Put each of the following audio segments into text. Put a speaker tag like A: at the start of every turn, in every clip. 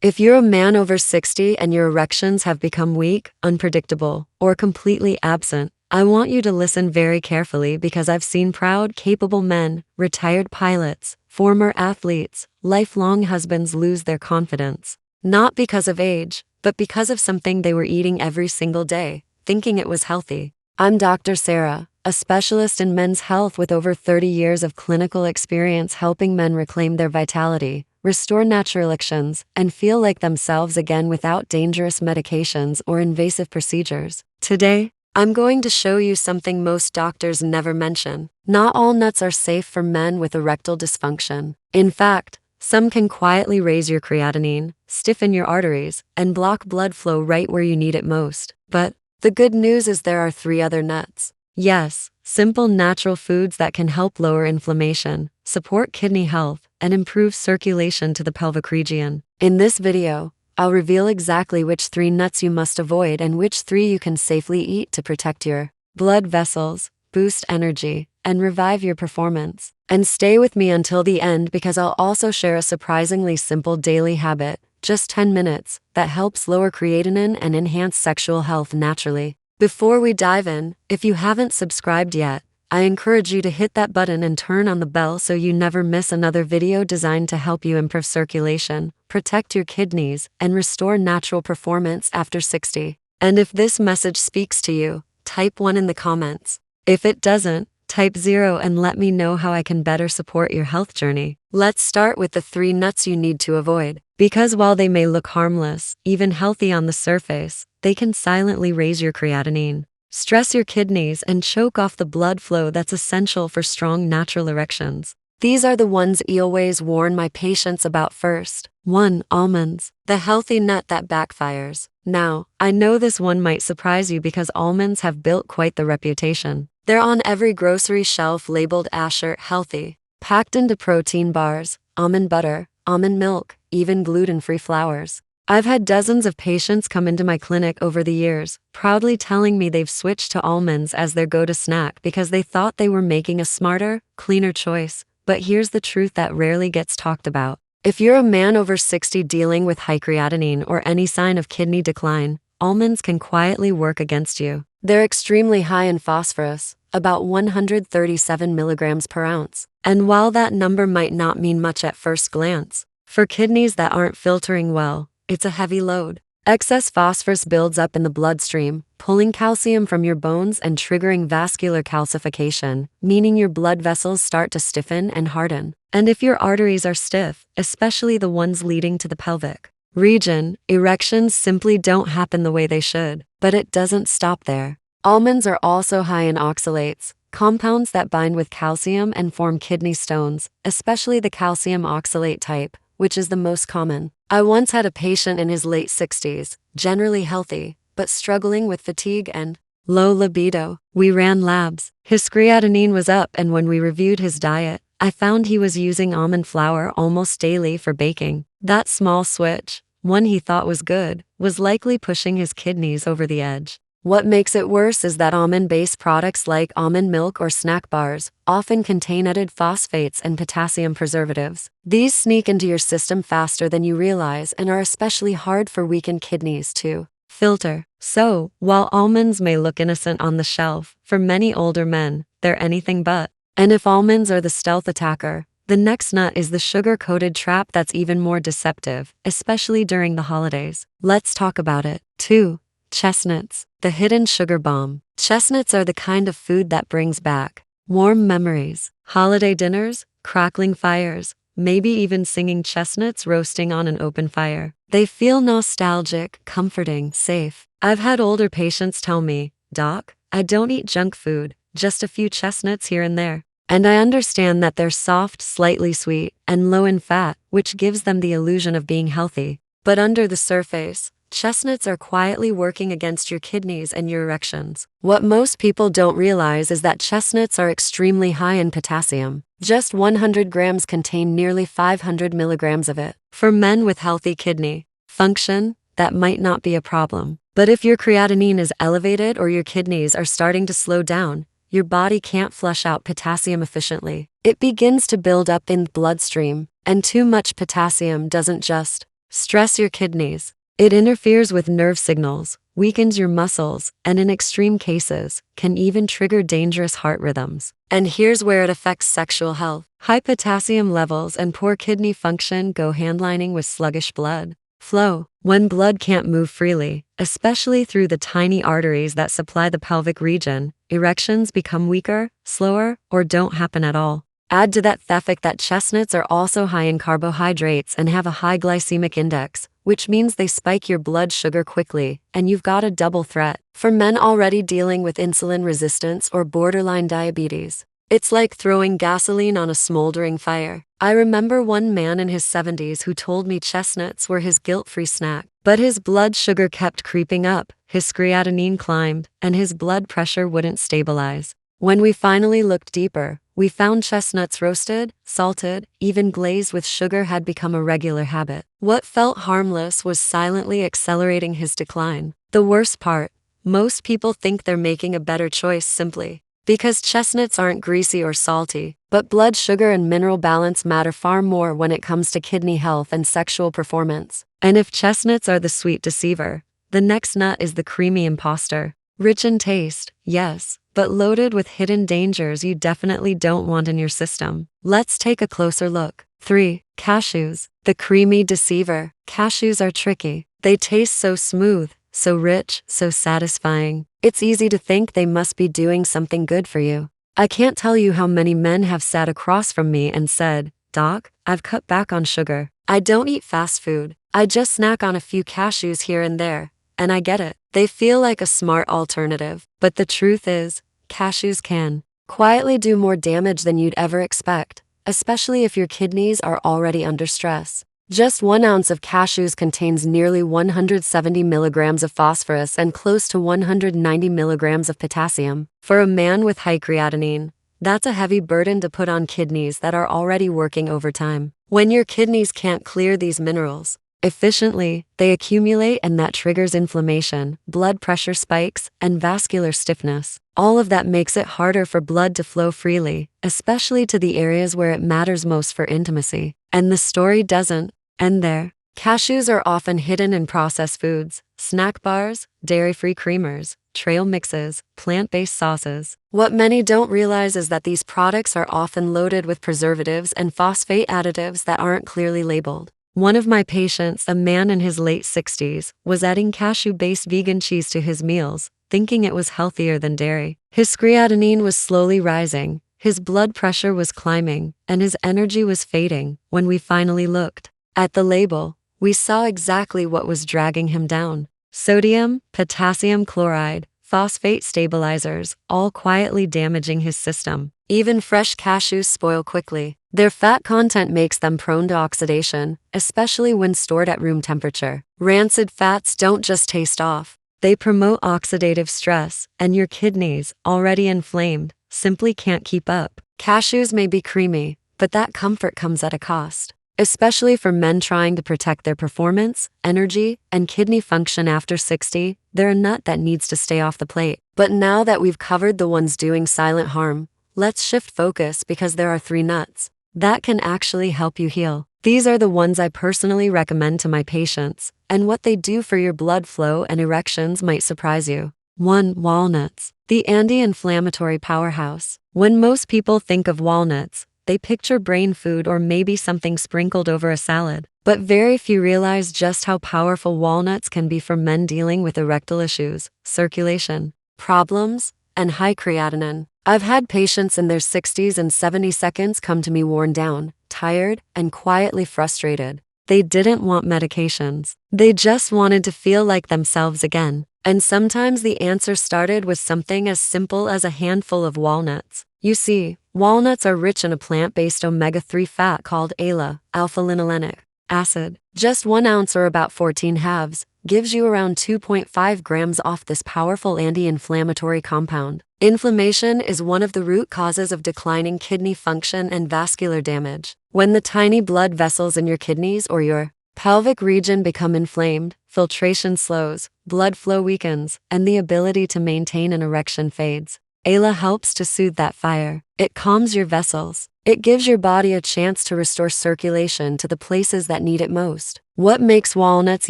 A: If you're a man over 60 and your erections have become weak, unpredictable, or completely absent, I want you to listen very carefully because I've seen proud, capable men, retired pilots, former athletes, lifelong husbands lose their confidence. Not because of age, but because of something they were eating every single day, thinking it was healthy. I'm Dr. Sarah, a specialist in men's health with over 30 years of clinical experience helping men reclaim their vitality, restore natural erections, and feel like themselves again without dangerous medications or invasive procedures. Today, I'm going to show you something most doctors never mention. Not all nuts are safe for men with erectile dysfunction. In fact, some can quietly raise your creatinine, stiffen your arteries, and block blood flow right where you need it most. But the good news is there are 3 other nuts. Yes, simple natural foods that can help lower inflammation, support kidney health, and improve circulation to the pelvic region. In this video, I'll reveal exactly which 3 nuts you must avoid and which 3 you can safely eat to protect your blood vessels, boost energy, and revive your performance. And stay with me until the end because I'll also share a surprisingly simple daily habit, just 10 minutes, that helps lower creatinine and enhance sexual health naturally. Before we dive in, if you haven't subscribed yet, I encourage you to hit that button and turn on the bell so you never miss another video designed to help you improve circulation, protect your kidneys, and restore natural performance after 60. And if this message speaks to you, type 1 in the comments. If it doesn't, type 0 and let me know how I can better support your health journey. Let's start with the 3 nuts you need to avoid. Because while they may look harmless, even healthy on the surface, they can silently raise your creatinine, stress your kidneys, and choke off the blood flow that's essential for strong natural erections. These are the ones I always warn my patients about first. 1. Almonds, the healthy nut that backfires. Now, I know this one might surprise you because almonds have built quite the reputation. They're on every grocery shelf labeled Asher healthy, packed into protein bars, almond butter, almond milk, even gluten-free flours. I've had dozens of patients come into my clinic over the years, proudly telling me they've switched to almonds as their go-to snack because they thought they were making a smarter, cleaner choice. But here's the truth that rarely gets talked about. If you're a man over 60 dealing with high creatinine or any sign of kidney decline, almonds can quietly work against you. They're extremely high in phosphorus, about 137 milligrams per ounce. And while that number might not mean much at first glance, for kidneys that aren't filtering well, it's a heavy load. Excess phosphorus builds up in the bloodstream, pulling calcium from your bones and triggering vascular calcification, meaning your blood vessels start to stiffen and harden. And if your arteries are stiff, especially the ones leading to the pelvic region, erections simply don't happen the way they should. But it doesn't stop there. Almonds are also high in oxalates, compounds that bind with calcium and form kidney stones, especially the calcium oxalate type, which is the most common. I once had a patient in his late 60s, generally healthy, but struggling with fatigue and low libido. We ran labs. His creatinine was up, and when we reviewed his diet, I found he was using almond flour almost daily for baking. That small switch, one he thought was good, was likely pushing his kidneys over the edge. What makes it worse is that almond-based products like almond milk or snack bars often contain added phosphates and potassium preservatives. These sneak into your system faster than you realize and are especially hard for weakened kidneys to filter. So, while almonds may look innocent on the shelf, for many older men, they're anything but. And if almonds are the stealth attacker, the next nut is the sugar-coated trap that's even more deceptive, especially during the holidays. Let's talk about it. 2. Chestnuts, the hidden sugar bomb. Chestnuts are the kind of food that brings back warm memories, holiday dinners, crackling fires, maybe even singing chestnuts roasting on an open fire. They feel nostalgic, comforting, safe. I've had older patients tell me, "Doc, I don't eat junk food, just a few chestnuts here and there." And I understand that they're soft, slightly sweet, and low in fat, which gives them the illusion of being healthy. But under the surface, chestnuts are quietly working against your kidneys and your erections. What most people don't realize is that chestnuts are extremely high in potassium. Just 100 grams contain nearly 500 milligrams of it. For men with healthy kidney function, that might not be a problem. But if your creatinine is elevated or your kidneys are starting to slow down, your body can't flush out potassium efficiently. It begins to build up in the bloodstream, and too much potassium doesn't just Stress your kidneys. It interferes with nerve signals, weakens your muscles, and in extreme cases, can even trigger dangerous heart rhythms. And here's where it affects sexual health. High potassium levels and poor kidney function go hand-lining with sluggish blood flow. When blood can't move freely, especially through the tiny arteries that supply the pelvic region, erections become weaker, slower, or don't happen at all. Add to that the fact that chestnuts are also high in carbohydrates and have a high glycemic index, which means they spike your blood sugar quickly, and you've got a double threat. For men already dealing with insulin resistance or borderline diabetes, it's like throwing gasoline on a smoldering fire. I remember one man in his 70s who told me chestnuts were his guilt-free snack, but his blood sugar kept creeping up, his creatinine climbed, and his blood pressure wouldn't stabilize. When we finally looked deeper, we found chestnuts roasted, salted, even glazed with sugar had become a regular habit. What felt harmless was silently accelerating his decline. The worst part, most people think they're making a better choice simply because chestnuts aren't greasy or salty, but blood sugar and mineral balance matter far more when it comes to kidney health and sexual performance. And if chestnuts are the sweet deceiver, the next nut is the creamy imposter. Rich in taste, yes, but loaded with hidden dangers you definitely don't want in your system. Let's take a closer look. 3. Cashews. The creamy deceiver. Cashews are tricky. They taste so smooth, so rich, so satisfying. It's easy to think they must be doing something good for you. I can't tell you how many men have sat across from me and said, "Doc, I've cut back on sugar. I don't eat fast food. I just snack on a few cashews here and there." And I get it. They feel like a smart alternative. But the truth is, cashews can quietly do more damage than you'd ever expect, especially if your kidneys are already under stress. Just 1 ounce of cashews contains nearly 170 milligrams of phosphorus and close to 190 milligrams of potassium. For a man with high creatinine, that's a heavy burden to put on kidneys that are already working overtime. When your kidneys can't clear these minerals efficiently, they accumulate, and that triggers inflammation, blood pressure spikes, and vascular stiffness. All of that makes it harder for blood to flow freely, especially to the areas where it matters most for intimacy. And the story doesn't end there. Cashews are often hidden in processed foods, snack bars, dairy-free creamers, trail mixes, plant-based sauces. What many don't realize is that these products are often loaded with preservatives and phosphate additives that aren't clearly labeled. One of my patients, a man in his late 60s, was adding cashew-based vegan cheese to his meals, thinking it was healthier than dairy. His creatinine was slowly rising, his blood pressure was climbing, and his energy was fading. When we finally looked at the label, we saw exactly what was dragging him down. Sodium, potassium chloride, phosphate stabilizers, all quietly damaging his system. Even fresh cashews spoil quickly. Their fat content makes them prone to oxidation, especially when stored at room temperature. Rancid fats don't just taste off. They promote oxidative stress, and your kidneys, already inflamed, simply can't keep up. Cashews may be creamy, but that comfort comes at a cost. Especially for men trying to protect their performance, energy, and kidney function after 60, they're a nut that needs to stay off the plate. But now that we've covered the ones doing silent harm, let's shift focus because there are 3 nuts that can actually help you heal. These are the ones I personally recommend to my patients, and what they do for your blood flow and erections might surprise you. 1. Walnuts. The anti-inflammatory powerhouse. When most people think of walnuts, they picture brain food or maybe something sprinkled over a salad. But very few realize just how powerful walnuts can be for men dealing with erectile issues, circulation problems, and high creatinine. I've had patients in their 60s and 70s come to me worn down, tired, and quietly frustrated. They didn't want medications. They just wanted to feel like themselves again. And sometimes the answer started with something as simple as a handful of walnuts. You see, walnuts are rich in a plant-based omega-3 fat called ALA, alpha-linolenic acid. Just 1 ounce or about 14 halves gives you around 2.5 grams off this powerful anti-inflammatory compound. Inflammation is one of the root causes of declining kidney function and vascular damage. When the tiny blood vessels in your kidneys or your pelvic region become inflamed, filtration slows, blood flow weakens, and the ability to maintain an erection fades. ALA helps to soothe that fire. It calms your vessels, It gives your body a chance to restore circulation to the places that need it most. What makes walnuts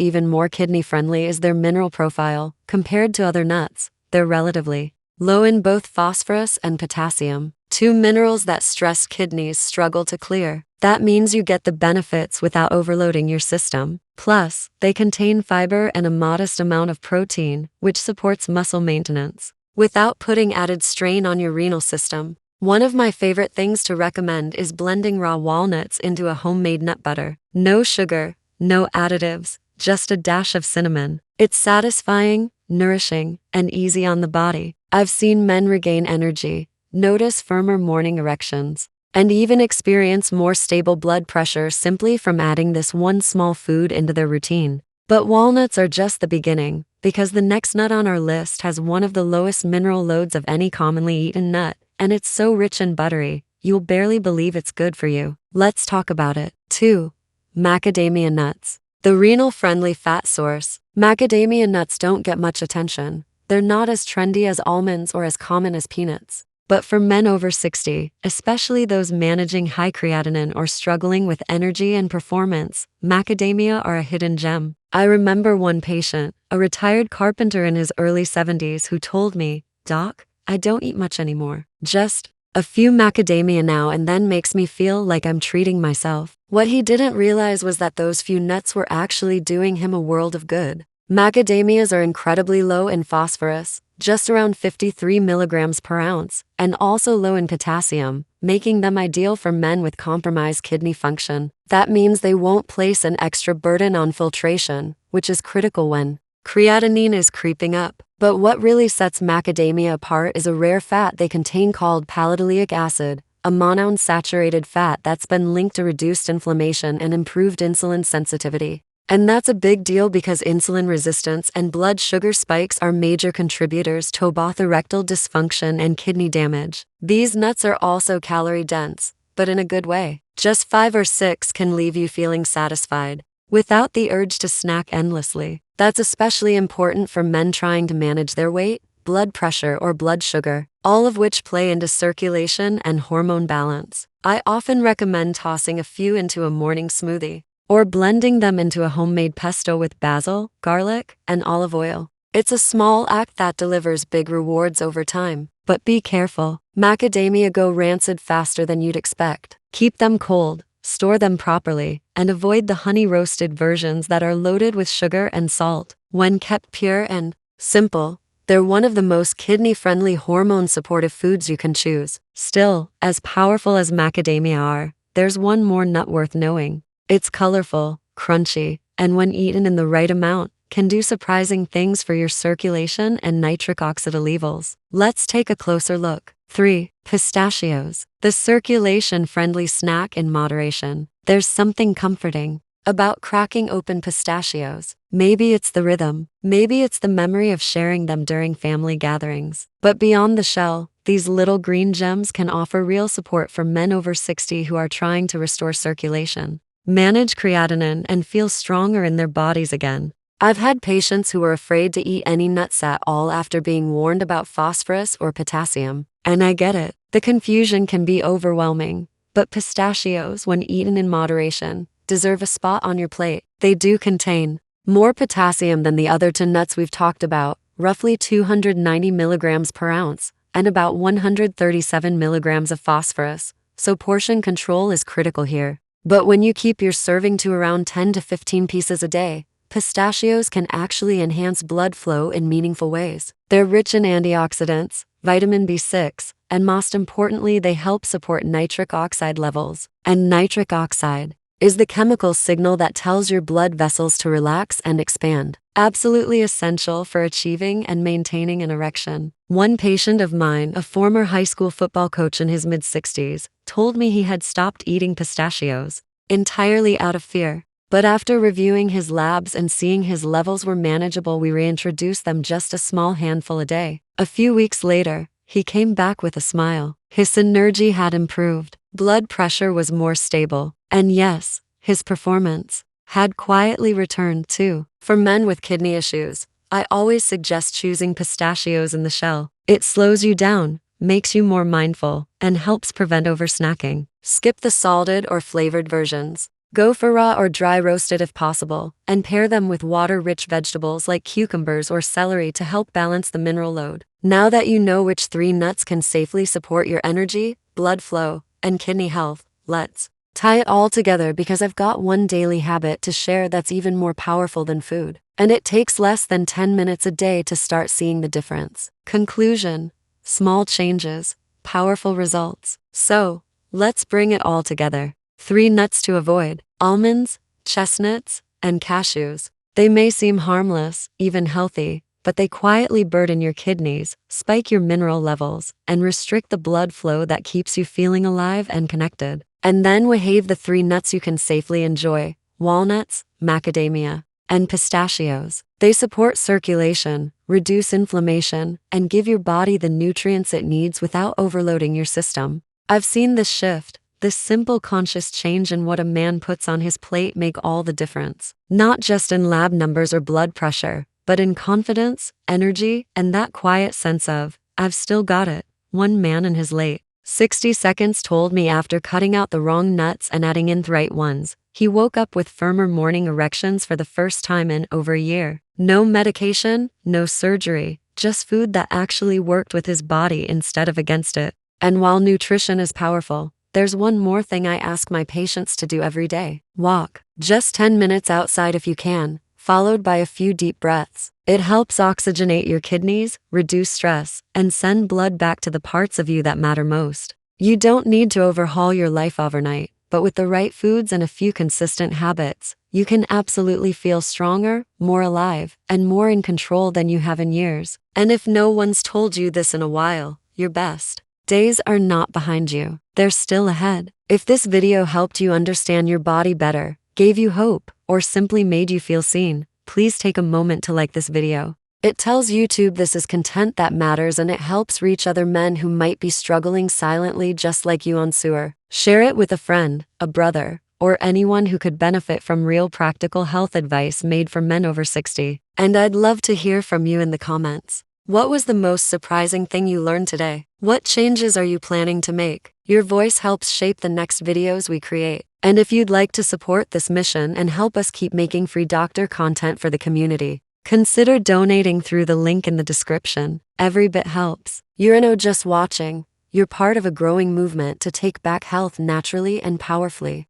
A: even more kidney-friendly is their mineral profile. Compared to other nuts, they're relatively low in both phosphorus and potassium, two minerals that stressed kidneys struggle to clear. That means you get the benefits without overloading your system. Plus, they contain fiber and a modest amount of protein, which supports muscle maintenance without putting added strain on your renal system. One of my favorite things to recommend is blending raw walnuts into a homemade nut butter. No sugar, no additives, just a dash of cinnamon. It's satisfying, nourishing, and easy on the body. I've seen men regain energy, notice firmer morning erections, and even experience more stable blood pressure simply from adding this one small food into their routine. But walnuts are just the beginning, because the next nut on our list has one of the lowest mineral loads of any commonly eaten nut, and it's so rich and buttery, you'll barely believe it's good for you. Let's talk about it. 2. Macadamia nuts. The renal-friendly fat source. Macadamia nuts don't get much attention. They're not as trendy as almonds or as common as peanuts. But for men over 60, especially those managing high creatinine or struggling with energy and performance, macadamia are a hidden gem. I remember one patient, a retired carpenter in his early 70s, who told me, "Doc, I don't eat much anymore. Just a few macadamia now and then makes me feel like I'm treating myself." What he didn't realize was that those few nuts were actually doing him a world of good. Macadamias are incredibly low in phosphorus, just around 53 milligrams per ounce, and also low in potassium, making them ideal for men with compromised kidney function. That means they won't place an extra burden on filtration, which is critical when creatinine is creeping up. But what really sets macadamia apart is a rare fat they contain called palmitoleic acid, a monounsaturated fat that's been linked to reduced inflammation and improved insulin sensitivity. And that's a big deal because insulin resistance and blood sugar spikes are major contributors to both erectile dysfunction and kidney damage. These nuts are also calorie-dense, but in a good way. Just 5 or 6 can leave you feeling satisfied, without the urge to snack endlessly. That's especially important for men trying to manage their weight, blood pressure, or blood sugar, all of which play into circulation and hormone balance. I often recommend tossing a few into a morning smoothie, or blending them into a homemade pesto with basil, garlic, and olive oil. It's a small act that delivers big rewards over time. But be careful, macadamia go rancid faster than you'd expect. Keep them cold, store them properly, and avoid the honey-roasted versions that are loaded with sugar and salt. When kept pure and simple, they're one of the most kidney-friendly hormone-supportive foods you can choose. Still, as powerful as macadamia are, there's one more nut worth knowing. It's colorful, crunchy, and when eaten in the right amount, can do surprising things for your circulation and nitric oxide levels. Let's take a closer look. 3. Pistachios. The circulation-friendly snack in moderation. There's something comforting about cracking open pistachios. Maybe it's the rhythm, maybe it's the memory of sharing them during family gatherings. But beyond the shell, these little green gems can offer real support for men over 60 who are trying to restore circulation, manage creatinine, and feel stronger in their bodies again. I've had patients who were afraid to eat any nuts at all after being warned about phosphorus or potassium. And I get it, the confusion can be overwhelming. But pistachios, when eaten in moderation, deserve a spot on your plate. They do contain more potassium than the other 2 nuts we've talked about, roughly 290 milligrams per ounce, and about 137 milligrams of phosphorus, so portion control is critical here. But when you keep your serving to around 10 to 15 pieces a day, pistachios can actually enhance blood flow in meaningful ways. They're rich in antioxidants, vitamin B6, and most importantly, they help support nitric oxide levels. And nitric oxide is the chemical signal that tells your blood vessels to relax and expand. Absolutely essential for achieving and maintaining an erection. One patient of mine, a former high school football coach in his mid-60s, told me he had stopped eating pistachios entirely out of fear. But after reviewing his labs and seeing his levels were manageable, we reintroduced them just a small handful a day. A few weeks later, he came back with a smile. His energy had improved, blood pressure was more stable, and yes, his performance had quietly returned too. For men with kidney issues, I always suggest choosing pistachios in the shell. It slows you down, makes you more mindful, and helps prevent oversnacking. Skip the salted or flavored versions. Go for raw or dry roasted if possible, and pair them with water-rich vegetables like cucumbers or celery to help balance the mineral load. Now that you know which 3 nuts can safely support your energy, blood flow, and kidney health, let's tie it all together, because I've got one daily habit to share that's even more powerful than food. And it takes less than 10 minutes a day to start seeing the difference. Conclusion: small changes, powerful results. So, let's bring it all together. 3 nuts to avoid: almonds, chestnuts, and cashews. They may seem harmless, even healthy, but they quietly burden your kidneys, spike your mineral levels, and restrict the blood flow that keeps you feeling alive and connected. And then we have the 3 nuts you can safely enjoy: walnuts, macadamia, and pistachios. They support circulation, reduce inflammation, and give your body the nutrients it needs without overloading your system. I've seen this shift. This simple conscious change in what a man puts on his plate make all the difference. Not just in lab numbers or blood pressure, but in confidence, energy, and that quiet sense of, I've still got it. One man in his late 60 seconds told me after cutting out the wrong nuts and adding in the right ones, he woke up with firmer morning erections for the first time in over a year. No medication, no surgery, just food that actually worked with his body instead of against it. And while nutrition is powerful, there's one more thing I ask my patients to do every day: walk. Just 10 minutes outside if you can, followed by a few deep breaths. It helps oxygenate your kidneys, reduce stress, and send blood back to the parts of you that matter most. You don't need to overhaul your life overnight, but with the right foods and a few consistent habits, you can absolutely feel stronger, more alive, and more in control than you have in years. And if no one's told you this in a while, your best days are not behind you. They're still ahead. If this video helped you understand your body better, gave you hope, or simply made you feel seen, please take a moment to like this video. It tells YouTube this is content that matters, and it helps reach other men who might be struggling silently just like you on sewer. Share it with a friend, a brother, or anyone who could benefit from real practical health advice made for men over 60. And I'd love to hear from you in the comments. What was the most surprising thing you learned today? What changes are you planning to make? Your voice helps shape the next videos we create. And if you'd like to support this mission and help us keep making free doctor content for the community, consider donating through the link in the description. Every bit helps. You're not just watching, you're part of a growing movement to take back health naturally and powerfully.